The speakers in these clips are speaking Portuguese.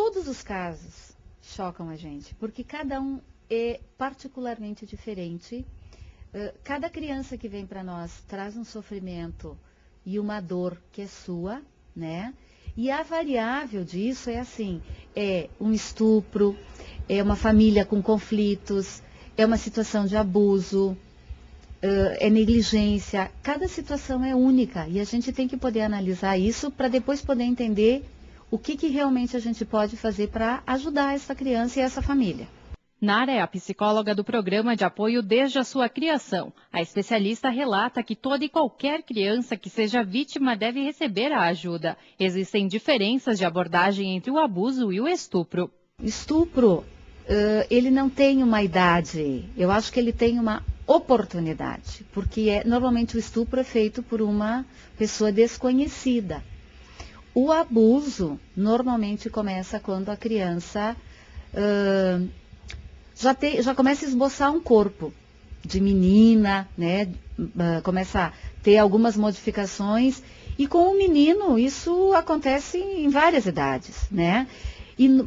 todos os casos chocam a gente, porque cada um é particularmente diferente. Cada criança que vem para nós traz um sofrimento e uma dor que é sua, né? E a variável disso é assim, é um estupro, é uma família com conflitos, é uma situação de abuso, é negligência. Cada situação é única e a gente tem que poder analisar isso para depois poder entender o que realmente a gente pode fazer para ajudar essa criança e essa família. Nara é a psicóloga do programa de apoio desde a sua criação. A especialista relata que toda e qualquer criança que seja vítima deve receber a ajuda. Existem diferenças de abordagem entre o abuso e o estupro. Estupro, ele não tem uma idade, eu acho que ele tem uma oportunidade, porque normalmente o estupro é feito por uma pessoa desconhecida. O abuso normalmente começa quando a criança já começa a esboçar um corpo de menina, né? Começa a ter algumas modificações. E com o menino, isso acontece em várias idades, né?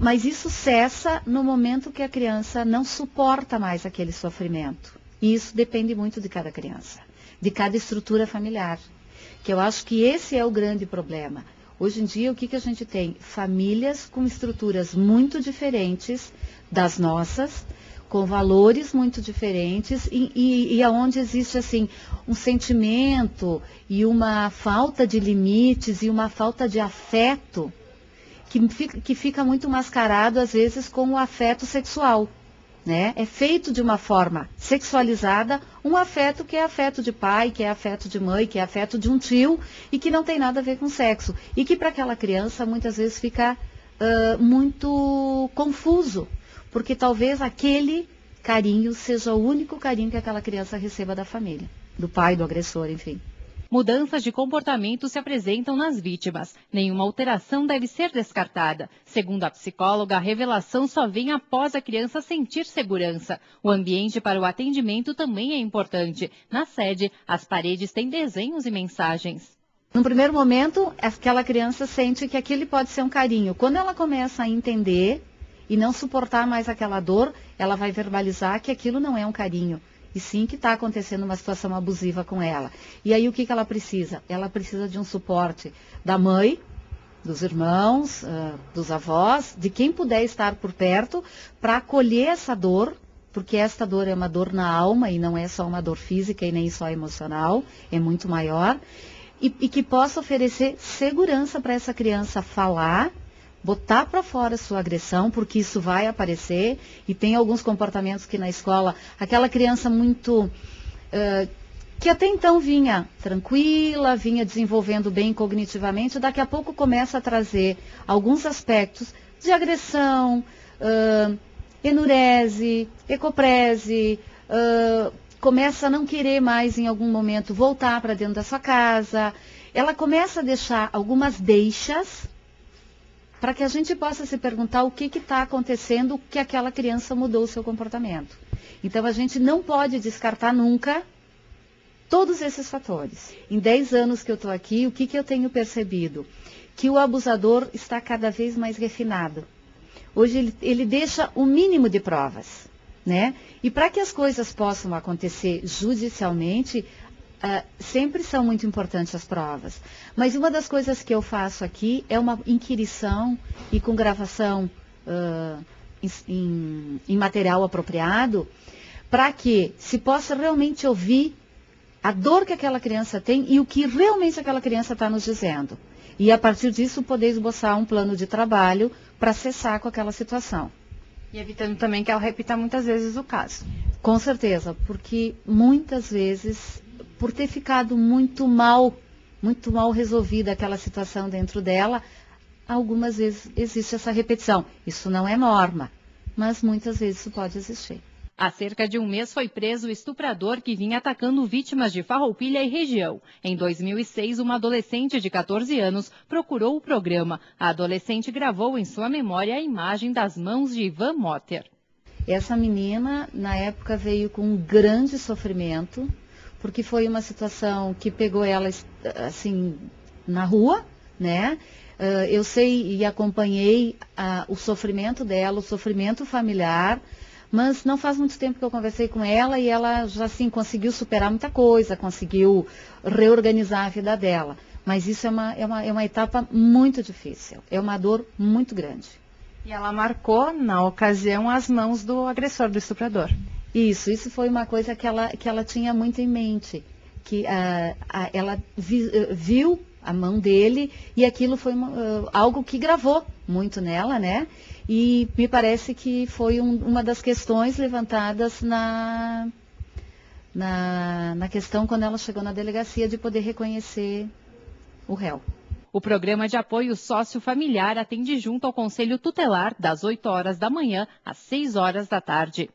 Mas isso cessa no momento que a criança não suporta mais aquele sofrimento. E isso depende muito de cada criança, de cada estrutura familiar. Que eu acho que esse é o grande problema. Hoje em dia, o que a gente tem? Famílias com estruturas muito diferentes das nossas, com valores muito diferentes e aonde existe assim um sentimento e uma falta de limites e uma falta de afeto que fica muito mascarado às vezes com o afeto sexual, né? É feito de uma forma sexualizada um afeto que é afeto de pai, que é afeto de mãe, que é afeto de um tio e que não tem nada a ver com sexo e que para aquela criança muitas vezes fica muito confuso. Porque talvez aquele carinho seja o único carinho que aquela criança receba da família, do pai, do agressor, enfim. Mudanças de comportamento se apresentam nas vítimas. Nenhuma alteração deve ser descartada. Segundo a psicóloga, a revelação só vem após a criança sentir segurança. O ambiente para o atendimento também é importante. Na sede, as paredes têm desenhos e mensagens. No primeiro momento, aquela criança sente que aquele pode ser um carinho. Quando ela começa a entender e não suportar mais aquela dor, ela vai verbalizar que aquilo não é um carinho, e sim que está acontecendo uma situação abusiva com ela. E aí o que ela precisa? Ela precisa de um suporte da mãe, dos irmãos, dos avós, de quem puder estar por perto, para acolher essa dor, porque esta dor é uma dor na alma e não é só uma dor física e nem só emocional, é muito maior, e que possa oferecer segurança para essa criança falar, botar para fora sua agressão, porque isso vai aparecer, e tem alguns comportamentos que na escola, aquela criança muito, que até então vinha tranquila, vinha desenvolvendo bem cognitivamente, daqui a pouco começa a trazer alguns aspectos de agressão, enurese, ecoprese, começa a não querer mais em algum momento voltar para dentro da sua casa, ela começa a deixar algumas deixas, para que a gente possa se perguntar o que está acontecendo que aquela criança mudou o seu comportamento. Então, a gente não pode descartar nunca todos esses fatores. Em 10 anos que eu estou aqui, o que eu tenho percebido? Que o abusador está cada vez mais refinado. Hoje, ele deixa o mínimo de provas, né? E para que as coisas possam acontecer judicialmente, sempre são muito importantes as provas. Mas uma das coisas que eu faço aqui é uma inquirição e com gravação em material apropriado, para que se possa realmente ouvir a dor que aquela criança tem e o que realmente aquela criança está nos dizendo. E a partir disso poder esboçar um plano de trabalho para cessar com aquela situação. E evitando também que ela repita muitas vezes o caso. Com certeza, porque muitas vezes, por ter ficado muito mal resolvida aquela situação dentro dela, algumas vezes existe essa repetição. Isso não é norma, mas muitas vezes isso pode existir. Há cerca de um mês foi preso o estuprador que vinha atacando vítimas de Farroupilha e região. Em 2006, uma adolescente de 14 anos procurou o programa. A adolescente gravou em sua memória a imagem das mãos de Ivan Motter. Essa menina, na época, veio com um grande sofrimento, porque foi uma situação que pegou ela, assim, na rua, né? Eu sei e acompanhei o sofrimento dela, o sofrimento familiar, mas não faz muito tempo que eu conversei com ela e ela já assim conseguiu superar muita coisa, conseguiu reorganizar a vida dela. Mas isso é uma etapa muito difícil, é uma dor muito grande. E ela marcou, na ocasião, as mãos do agressor, do estuprador. Isso foi uma coisa que ela tinha muito em mente, que ela viu a mão dele e aquilo foi algo que gravou muito nela, né? E me parece que foi uma das questões levantadas na questão quando ela chegou na delegacia de poder reconhecer o réu. O programa de apoio sócio-familiar atende junto ao Conselho Tutelar das 8 horas da manhã às 6 horas da tarde.